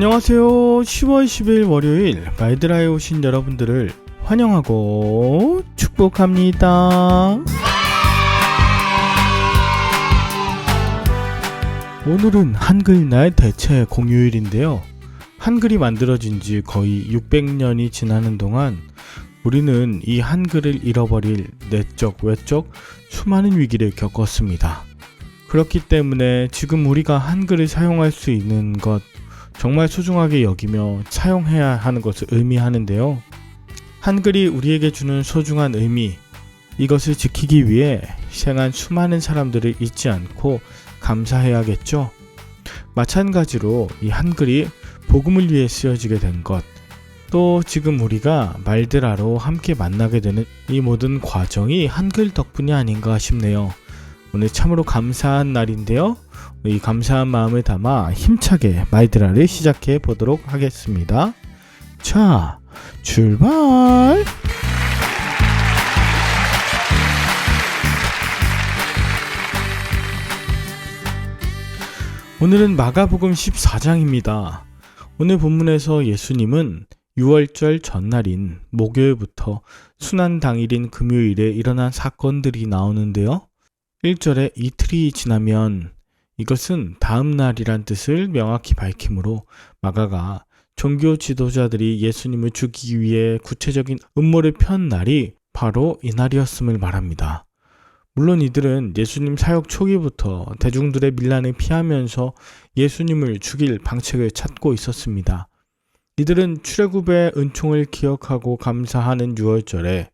안녕하세요. 10월 10일 월요일 말드라에 오신 여러분들을 환영하고 축복합니다. 오늘은 한글날 대체 공휴일인데요. 한글이 만들어진 지 거의 600년이 지나는 동안 우리는 이 한글을 잃어버릴 내적 외적 수많은 위기를 겪었습니다. 그렇기 때문에 지금 우리가 한글을 사용할 수 있는 것 정말 소중하게 여기며 사용해야 하는 것을 의미하는데요. 한글이 우리에게 주는 소중한 의미, 이것을 지키기 위해 희생한 수많은 사람들을 잊지 않고 감사해야겠죠. 마찬가지로 이 한글이 복음을 위해 쓰여지게 된 것, 또 지금 우리가 말드라로 함께 만나게 되는 이 모든 과정이 한글 덕분이 아닌가 싶네요. 오늘 참으로 감사한 날인데요. 이 감사한 마음을 담아 힘차게 말드라를 시작해 보도록 하겠습니다. 자, 출발! 오늘은 마가복음 14장입니다. 오늘 본문에서 예수님은 6월절 전날인 목요일부터 순환 당일인 금요일에 일어난 사건들이 나오는데요. 1절에 이틀이 지나면, 이것은 다음 날이란 뜻을 명확히 밝히므로 마가가 종교 지도자들이 예수님을 죽이기 위해 구체적인 음모를 편 날이 바로 이날이었음을 말합니다. 물론 이들은 예수님 사역 초기부터 대중들의 밀란을 피하면서 예수님을 죽일 방책을 찾고 있었습니다. 이들은 출애굽의 은총을 기억하고 감사하는 6월절에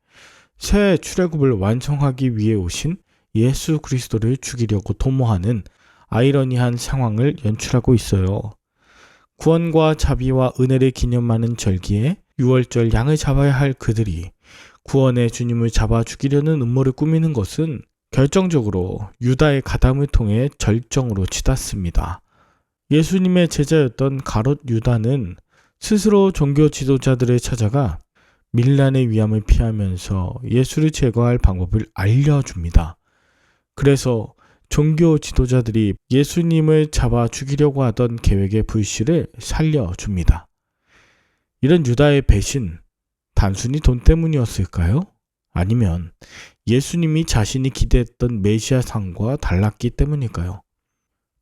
새 출애굽을 완성하기 위해 오신 예수 그리스도를 죽이려고 도모하는 아이러니한 상황을 연출하고 있어요. 구원과 자비와 은혜를 기념하는 절기에 6월절 양을 잡아야 할 그들이 구원의 주님을 잡아 죽이려는 음모를 꾸미는 것은 결정적으로 유다의 가담을 통해 절정으로 치닫습니다. 예수님의 제자였던 가롯 유다는 스스로 종교 지도자들을 찾아가 밀란의 위험을 피하면서 예수를 제거할 방법을 알려줍니다. 그래서 종교 지도자들이 예수님을 잡아 죽이려고 하던 계획의 불씨를 살려줍니다. 이런 유다의 배신, 단순히 돈 때문이었을까요? 아니면 예수님이 자신이 기대했던 메시아상과 달랐기 때문일까요?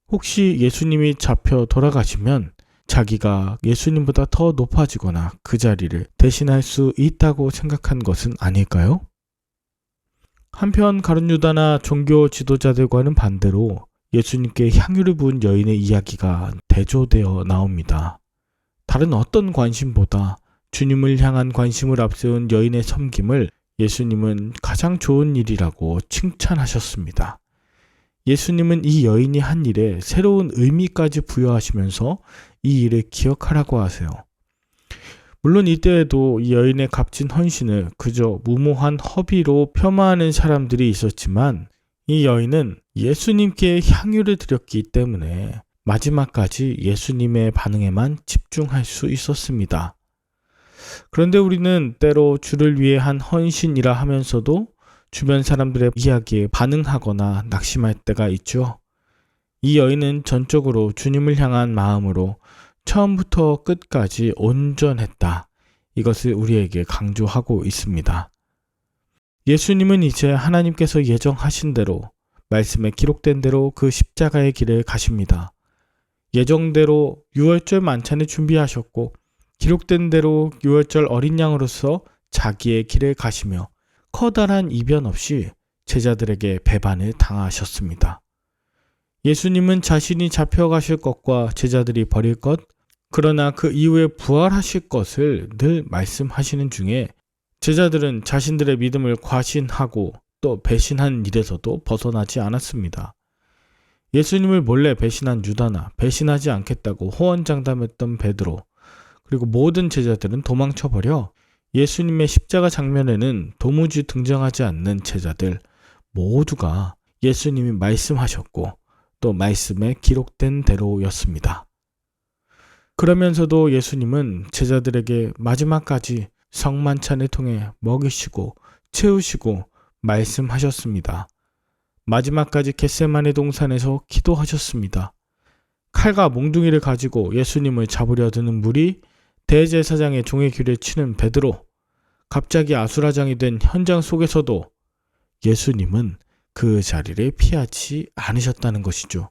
혹시 예수님이 잡혀 돌아가시면 자기가 예수님보다 더 높아지거나 그 자리를 대신할 수 있다고 생각한 것은 아닐까요? 한편 가룟 유다나 종교 지도자들과는 반대로 예수님께 향유를 부은 여인의 이야기가 대조되어 나옵니다. 다른 어떤 관심보다 주님을 향한 관심을 앞세운 여인의 섬김을 예수님은 가장 좋은 일이라고 칭찬하셨습니다. 예수님은 이 여인이 한 일에 새로운 의미까지 부여하시면서 이 일을 기억하라고 하세요. 물론 이때에도 이 여인의 값진 헌신을 그저 무모한 허비로 폄하하는 사람들이 있었지만, 이 여인은 예수님께 향유를 드렸기 때문에 마지막까지 예수님의 반응에만 집중할 수 있었습니다. 그런데 우리는 때로 주를 위해 한 헌신이라 하면서도 주변 사람들의 이야기에 반응하거나 낙심할 때가 있죠. 이 여인은 전적으로 주님을 향한 마음으로 처음부터 끝까지 온전했다. 이것을 우리에게 강조하고 있습니다. 예수님은 이제 하나님께서 예정하신 대로, 말씀에 기록된 대로 그 십자가의 길을 가십니다. 예정대로 6월절 만찬을 준비하셨고 기록된 대로 6월절 어린 양으로서 자기의 길을 가시며 커다란 이변 없이 제자들에게 배반을 당하셨습니다. 예수님은 자신이 잡혀가실 것과 제자들이 버릴 것, 그러나 그 이후에 부활하실 것을 늘 말씀하시는 중에 제자들은 자신들의 믿음을 과신하고 또 배신한 일에서도 벗어나지 않았습니다. 예수님을 몰래 배신한 유다나 배신하지 않겠다고 호언장담했던 베드로, 그리고 모든 제자들은 도망쳐버려 예수님의 십자가 장면에는 도무지 등장하지 않는 제자들 모두가 예수님이 말씀하셨고 또 말씀에 기록된 대로였습니다. 그러면서도 예수님은 제자들에게 마지막까지 성만찬을 통해 먹이시고 채우시고 말씀하셨습니다. 마지막까지 겟세마네 동산에서 기도하셨습니다. 칼과 몽둥이를 가지고 예수님을 잡으려 드는 무리, 대제사장의 종의 귀를 치는 베드로, 갑자기 아수라장이 된 현장 속에서도 예수님은 그 자리를 피하지 않으셨다는 것이죠.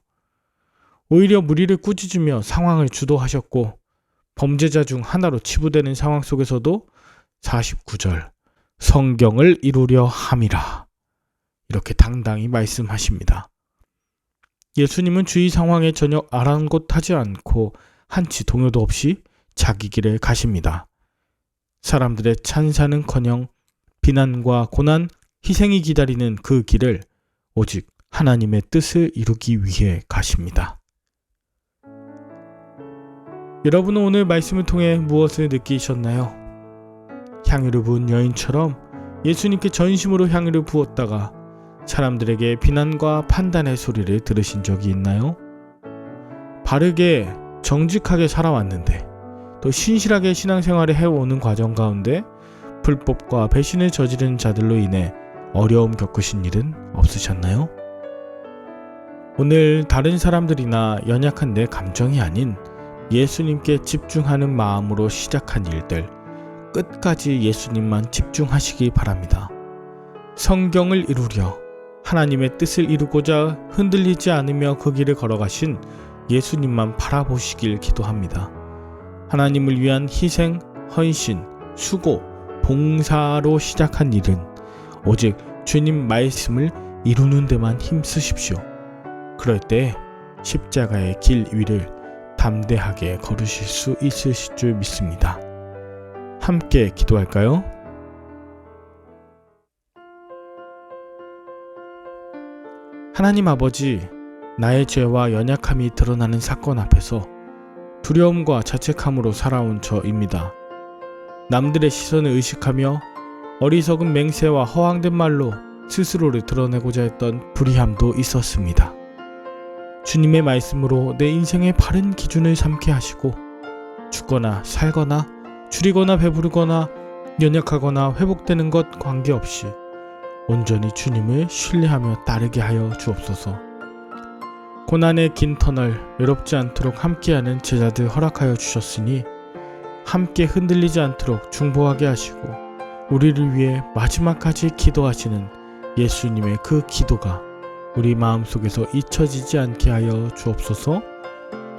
오히려 무리를 꾸짖으며 상황을 주도하셨고 범죄자 중 하나로 치부되는 상황 속에서도 49절 성경을 이루려 함이라 이렇게 당당히 말씀하십니다. 예수님은 주위 상황에 전혀 아랑곳하지 않고 한치 동요도 없이 자기 길을 가십니다. 사람들의 찬사는커녕 비난과 고난, 희생이 기다리는 그 길을 오직 하나님의 뜻을 이루기 위해 가십니다. 여러분은 오늘 말씀을 통해 무엇을 느끼셨나요? 향유를 부은 여인처럼 예수님께 전심으로 향유를 부었다가 사람들에게 비난과 판단의 소리를 들으신 적이 있나요? 바르게 정직하게 살아왔는데 또 신실하게 신앙생활을 해오는 과정 가운데 불법과 배신을 저지른 자들로 인해 어려움 겪으신 일은 없으셨나요? 오늘 다른 사람들이나 연약한 내 감정이 아닌 예수님께 집중하는 마음으로 시작한 일들 끝까지 예수님만 집중하시기 바랍니다. 성경을 이루려 하나님의 뜻을 이루고자 흔들리지 않으며 그 길을 걸어가신 예수님만 바라보시길 기도합니다. 하나님을 위한 희생, 헌신, 수고, 봉사로 시작한 일은 오직 주님 말씀을 이루는 데만 힘쓰십시오. 그럴 때 십자가의 길 위를 담대하게 걸으실 수 있으실 줄 믿습니다. 함께 기도할까요? 하나님 아버지, 나의 죄와 연약함이 드러나는 사건 앞에서 두려움과 자책함으로 살아온 저입니다. 남들의 시선을 의식하며 어리석은 맹세와 허황된 말로 스스로를 드러내고자 했던 불의함도 있었습니다. 주님의 말씀으로 내 인생의 바른 기준을 삼게 하시고 죽거나 살거나 줄이거나 배부르거나 연약하거나 회복되는 것 관계없이 온전히 주님을 신뢰하며 따르게 하여 주옵소서. 고난의 긴 터널 외롭지 않도록 함께하는 제자들 허락하여 주셨으니 함께 흔들리지 않도록 중보하게 하시고 우리를 위해 마지막까지 기도하시는 예수님의 그 기도가 우리 마음속에서 잊혀지지 않게 하여 주옵소서.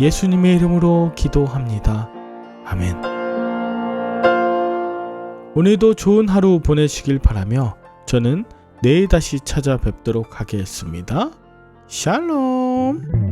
예수님의 이름으로 기도합니다. 아멘. 오늘도 좋은 하루 보내시길 바라며 저는 내일 다시 찾아뵙도록 하겠습니다. 샬롬.